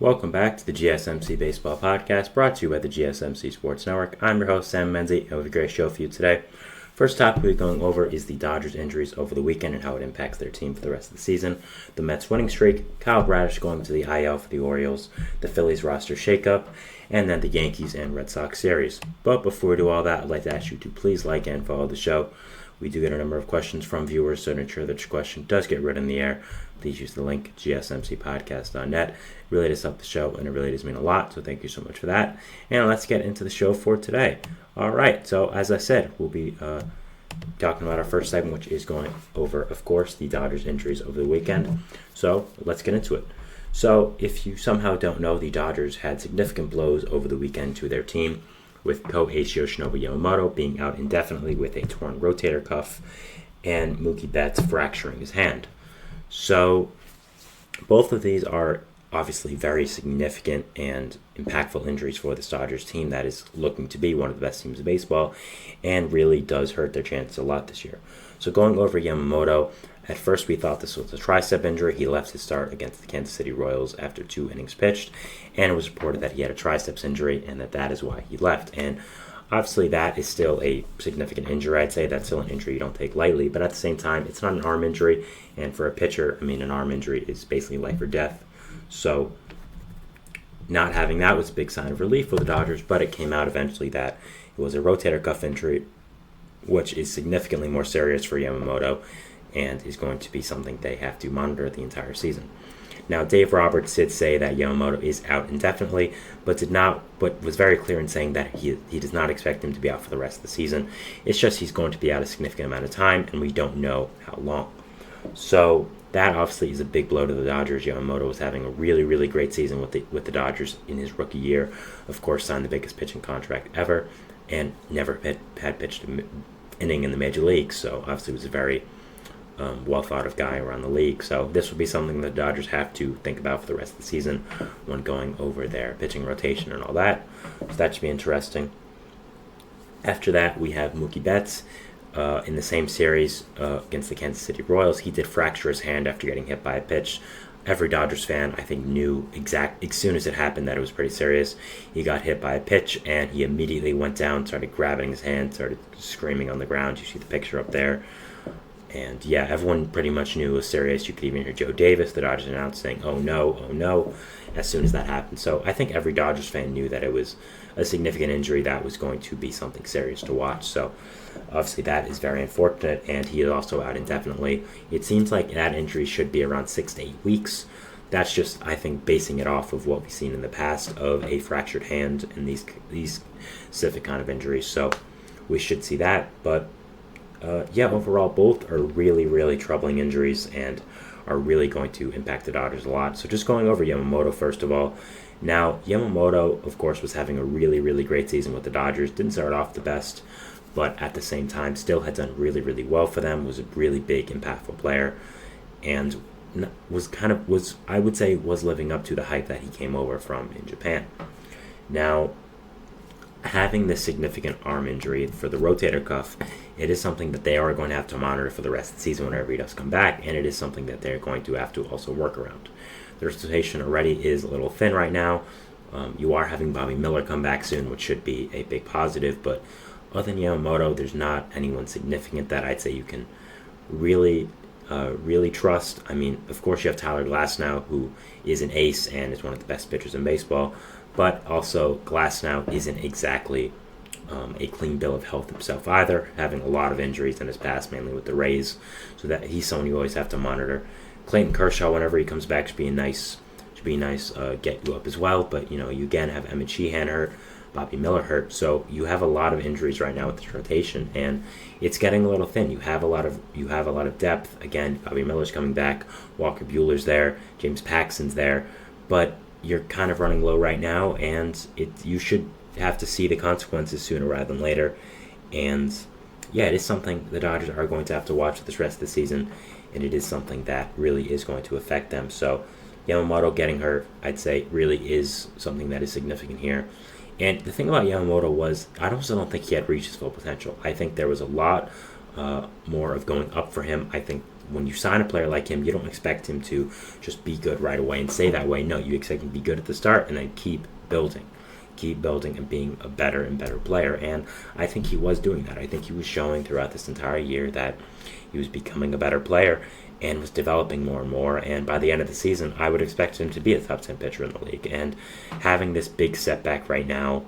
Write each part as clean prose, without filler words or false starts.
Welcome back to the GSMC Baseball Podcast, brought to you by the GSMC Sports Network. I'm your host, Sam Menzie, and we have a great show for you today. First topic we're going over is the Dodgers' injuries over the weekend and how it impacts their team for the rest of the season. The Mets' winning streak, Kyle Bradish going to the IL for the Orioles, the Phillies roster shakeup, and then the Yankees and Red Sox series. But before we do all that, I'd like to ask you to please like and follow the show. We do get a number of questions from viewers, so to ensure that your question does get read in the air, please use the link gsmcpodcast.net. It really does help the show, and it really does mean a lot, so thank you so much for that. And let's get into the show for today. All right, so as I said, we'll be talking about our first segment, which is going over, of course, the Dodgers' injuries over the weekend. So let's get into it. So if you somehow don't know, the Dodgers had significant blows over the weekend to their team, with Kohei Yoshinobu Yamamoto being out indefinitely with a torn rotator cuff and Mookie Betts fracturing his hand. So both of these are obviously very significant and impactful injuries for the Dodgers team that is looking to be one of the best teams in baseball and really does hurt their chances a lot this year. So going over Yamamoto, at first we thought this was a tricep injury. He left his start against the Kansas City Royals after 2 innings pitched, and it was reported that he had a triceps injury and that is why he left. And obviously that is still a significant injury. I'd say that's still an injury you don't take lightly, but at the same time, it's not an arm injury, and for a pitcher, an arm injury is basically life or death. So not having that was a big sign of relief for the Dodgers, but it came out eventually that it was a rotator cuff injury, which is significantly more serious for Yamamoto and is going to be something they have to monitor the entire season. Now, Dave Roberts did say that Yamamoto is out indefinitely, but was very clear in saying that he does not expect him to be out for the rest of the season. It's just he's going to be out a significant amount of time, and we don't know how long. So that obviously is a big blow to the Dodgers. Yamamoto was having a really, really great season with the Dodgers in his rookie year. Of course, signed the biggest pitching contract ever, and never had pitched an inning in the major leagues. So obviously, was a very well thought of guy around the league. So this will be something the Dodgers have to think about for the rest of the season when going over their pitching rotation and all that. So that should be interesting. After that, we have Mookie Betts. In the same series against the Kansas City Royals, he did fracture his hand after getting hit by a pitch. Every Dodgers fan, I think, knew as soon as it happened that it was pretty serious. He got hit by a pitch, and he immediately went down, started grabbing his hand, started screaming on the ground. You see the picture up there. And yeah, everyone pretty much knew it was serious. You could even hear Joe Davis, the Dodgers announcer, saying, oh no, as soon as that happened. So I think every Dodgers fan knew that it was a significant injury that was going to be something serious to watch. So obviously that is very unfortunate, and he is also out indefinitely. It seems like that injury should be around 6 to 8 weeks. That's just, I think, basing it off of what we've seen in the past of a fractured hand and these specific kind of injuries. So we should see that, but overall, both are really, really troubling injuries and are really going to impact the Dodgers a lot. So just going over Yamamoto, first of all. Now, Yamamoto, of course, was having a really, really great season with the Dodgers. Didn't start off the best, but at the same time, still had done really, really well for them. Was a really big, impactful player, and was living up to the hype that he came over from in Japan. Now, having this significant arm injury for the rotator cuff, it is something that they are going to have to monitor for the rest of the season whenever he does come back, and it is something that they're going to have to also work around. The rotation already is a little thin right now. You are having Bobby Miller come back soon, which should be a big positive, but other than Yamamoto, there's not anyone significant that I'd say you can really trust. Of course, you have Tyler Glasnow, who is an ace and is one of the best pitchers in baseball, but also Glasnow isn't exactly a clean bill of health himself either, having a lot of injuries in his past, mainly with the Rays, so that he's someone you always have to monitor. Clayton Kershaw, whenever he comes back, should be nice, get you up as well, but you again have Emmett Sheehan hurt, Bobby Miller hurt, so you have a lot of injuries right now with this rotation, and it's getting a little thin. You have a lot of depth. Again, Bobby Miller's coming back, Walker Buehler's there, James Paxton's there, but you're kind of running low right now, and you should have to see the consequences sooner rather than later. And yeah, it is something the Dodgers are going to have to watch this rest of the season, and it is something that really is going to affect them. So Yamamoto getting hurt, I'd say, really is something that is significant here. And the thing about Yamamoto was, I also don't think he had reached his full potential. I think there was a lot more of going up for him. I think when you sign a player like him, you don't expect him to just be good right away and stay that way. No, you expect him to be good at the start and then keep building and being a better and better player. And I think he was doing that. I think he was showing throughout this entire year that he was becoming a better player and was developing more and more. And by the end of the season, I would expect him to be a top 10 pitcher in the league. And having this big setback right now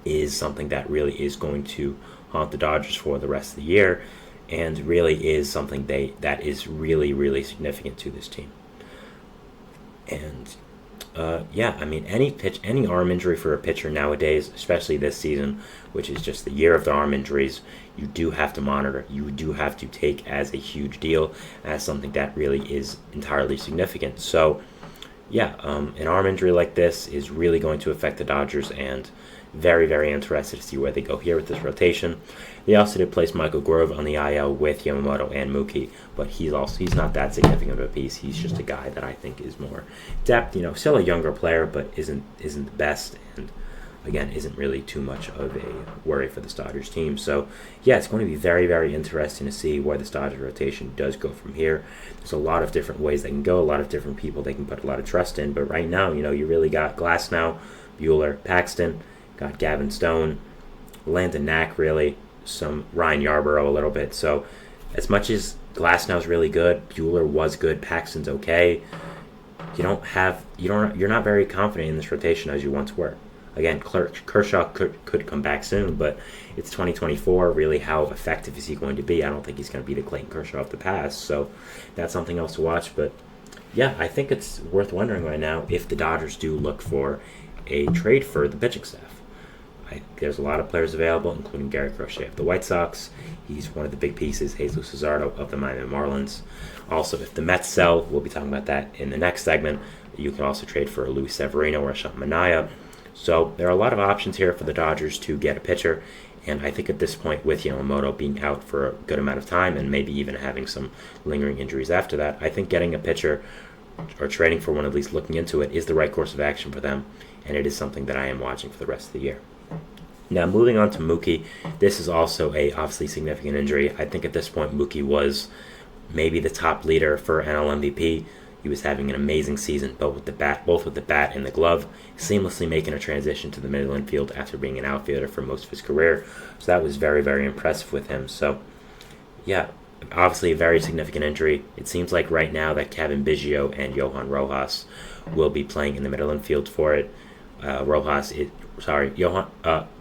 is something that really is going to haunt the Dodgers for the rest of the year, and really is something that is really, really significant to this team. And any arm injury for a pitcher nowadays, especially this season, which is just the year of the arm injuries, you do have to monitor. You do have to take as a huge deal, as something that really is entirely significant. So, an arm injury like this is really going to affect the Dodgers, and very, very interested to see where they go here with this rotation. They also did place Michael Grove on the IL with Yamamoto and Mookie, but he's not that significant of a piece. He's just a guy that I think is more depth. Still a younger player, but isn't the best, and again, isn't really too much of a worry for the Dodgers team. So, it's going to be very, very interesting to see where the Dodgers rotation does go from here. There's a lot of different ways they can go, a lot of different people they can put a lot of trust in, but right now, you really got Glasnow, Buehler, Paxton, got Gavin Stone, Landon Knack, really, some Ryan Yarborough a little bit. So as much as Glasnow's really good, Buehler was good, Paxton's okay, you're not very confident in this rotation as you once were. Again, Kershaw could come back soon, but it's 2024. Really, how effective is he going to be? I don't think he's going to be the Clayton Kershaw of the past. So that's something else to watch. But I think it's worth wondering right now if the Dodgers do look for a trade for the pitching staff. There's a lot of players available, including Garrett Crochet of the White Sox. He's one of the big pieces. Jesus Luzardo of the Miami Marlins. Also, if the Mets sell, we'll be talking about that in the next segment. You can also trade for Luis Severino or Sean Manaea. So there are a lot of options here for the Dodgers to get a pitcher. And I think at this point, with Yamamoto being out for a good amount of time and maybe even having some lingering injuries after that, I think getting a pitcher or trading for one, at least looking into it, is the right course of action for them. And it is something that I am watching for the rest of the year. Now, moving on to Mookie, this is also a obviously significant injury. I think at this point, Mookie was maybe the top leader for NL MVP. He was having an amazing season, both with the bat and the glove, seamlessly making a transition to the middle infield after being an outfielder for most of his career. So that was very, very impressive with him. So, obviously a very significant injury. It seems like right now that Kevin Biggio and Johan Rojas will be playing in the middle infield for it.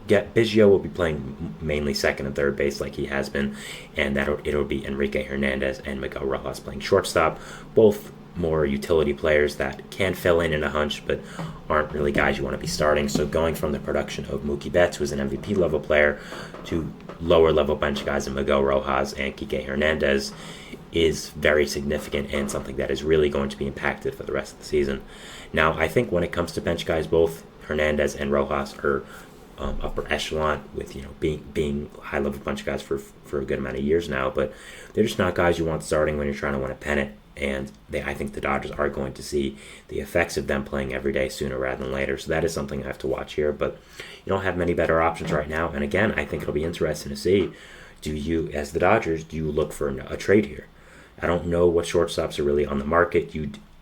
Biggio will be playing mainly second and third base like he has been, and it'll be Enrique Hernandez and Miguel Rojas playing shortstop, both more utility players that can fill in a hunch but aren't really guys you want to be starting. So going from the production of Mookie Betts, who is an MVP level player, to lower level bench guys in Miguel Rojas and Kike Hernandez is very significant and something that is really going to be impacted for the rest of the season. Now, I think when it comes to bench guys, both Hernandez and Rojas are upper echelon with being high level bunch guys for a good amount of years now, but they're just not guys you want starting when you're trying to win a pennant. And I think the Dodgers are going to see the effects of them playing every day sooner rather than later. So that is something I have to watch here. But you don't have many better options right now. And again, I think it'll be interesting to see, as the Dodgers, do you look for a trade here? I don't know what shortstops are really on the market.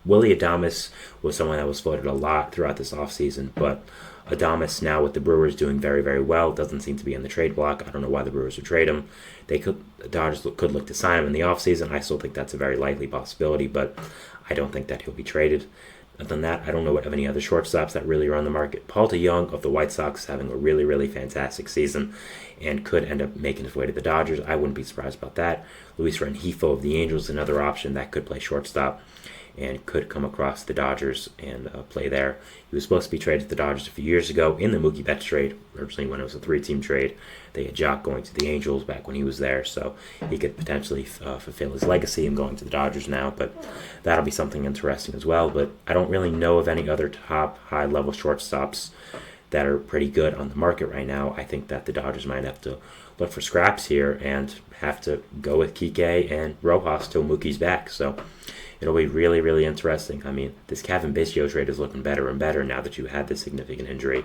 Willie Adames was someone that was floated a lot throughout this offseason, but Adames now with the Brewers doing very, very well doesn't seem to be on the trade block. I don't know why the Brewers would trade him. The Dodgers could look to sign him in the offseason. I still think that's a very likely possibility, but I don't think that he'll be traded. Other than that, I don't know of any other shortstops that really are on the market. Paul DeJong of the White Sox is having a really, really fantastic season and could end up making his way to the Dodgers. I wouldn't be surprised about that. Luis Rengifo of the Angels is another option that could play shortstop and could come across the Dodgers and play there. He was supposed to be traded to the Dodgers a few years ago in the Mookie Betts trade, originally when it was a 3-team trade. They had Jock going to the Angels back when he was there, so he could potentially fulfill his legacy in going to the Dodgers now, but that'll be something interesting as well. But I don't really know of any other top high-level shortstops that are pretty good on the market right now. I think that the Dodgers might have to look for scraps here and have to go with Kike and Rojas till Mookie's back, so it'll be really, really interesting. I mean, this Kevin Biggio trade is looking better and better now that you had this significant injury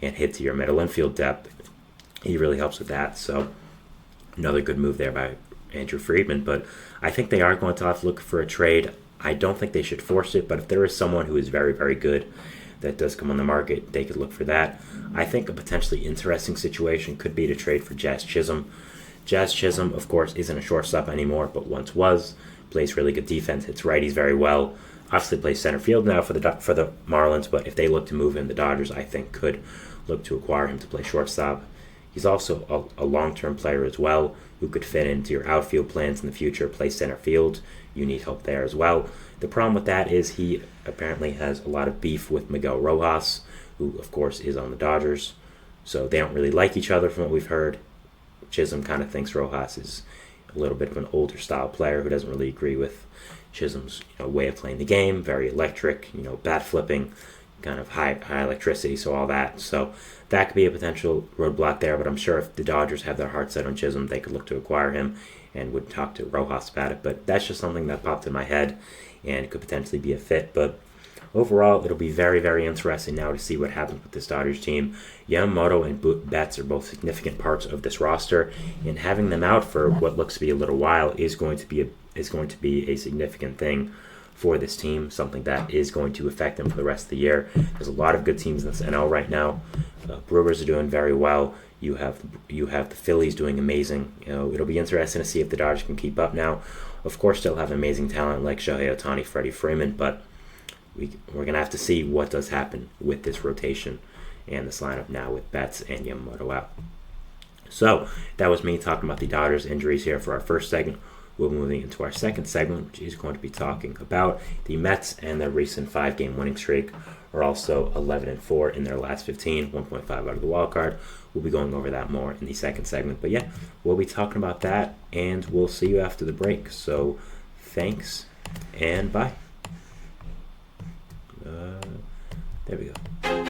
and hit to your middle infield depth. He really helps with that. So another good move there by Andrew Friedman, but I think they are going to have to look for a trade. I don't think they should force it, but if there is someone who is very, very good that does come on the market, they could look for that. I think a potentially interesting situation could be to trade for Jazz Chisholm. Jazz Chisholm, of course, isn't a shortstop anymore, but once was. Plays really good defense, hits righties very well. Obviously plays center field now for the Marlins, but if they look to move him, the Dodgers, I think, could look to acquire him to play shortstop. He's also a long-term player as well, who could fit into your outfield plans in the future, play center field. You need help there as well. The problem with that is he apparently has a lot of beef with Miguel Rojas, who, of course, is on the Dodgers. So they don't really like each other from what we've heard. Chisholm kind of thinks Rojas is a little bit of an older style player who doesn't really agree with Chisholm's way of playing the game, very electric, bat flipping, kind of high electricity, so all that. So that could be a potential roadblock there, but I'm sure if the Dodgers have their heart set on Chisholm, they could look to acquire him and would talk to Rojas about it. But that's just something that popped in my head and could potentially be a fit. But overall, it'll be very, very interesting now to see what happens with this Dodgers team. Yamamoto and Betts are both significant parts of this roster, and having them out for what looks to be a little while is going to be a significant thing for this team, something that is going to affect them for the rest of the year. There's a lot of good teams in this NL right now. Brewers are doing very well. You have the Phillies doing amazing. It'll be interesting to see if the Dodgers can keep up now. Of course, they'll have amazing talent like Shohei Ohtani, Freddie Freeman, but we're going to have to see what does happen with this rotation and this lineup now with Betts and Yamamoto out. So that was me talking about the Dodgers injuries here for our first segment. We're moving into our second segment, which is going to be talking about the Mets and their recent 5-game winning streak. Are also 11-4 in their last 15, 1.5 out of the wild card. We'll be going over that more in the second segment. But yeah, we'll be talking about that, and we'll see you after the break. So thanks, and bye. There we go.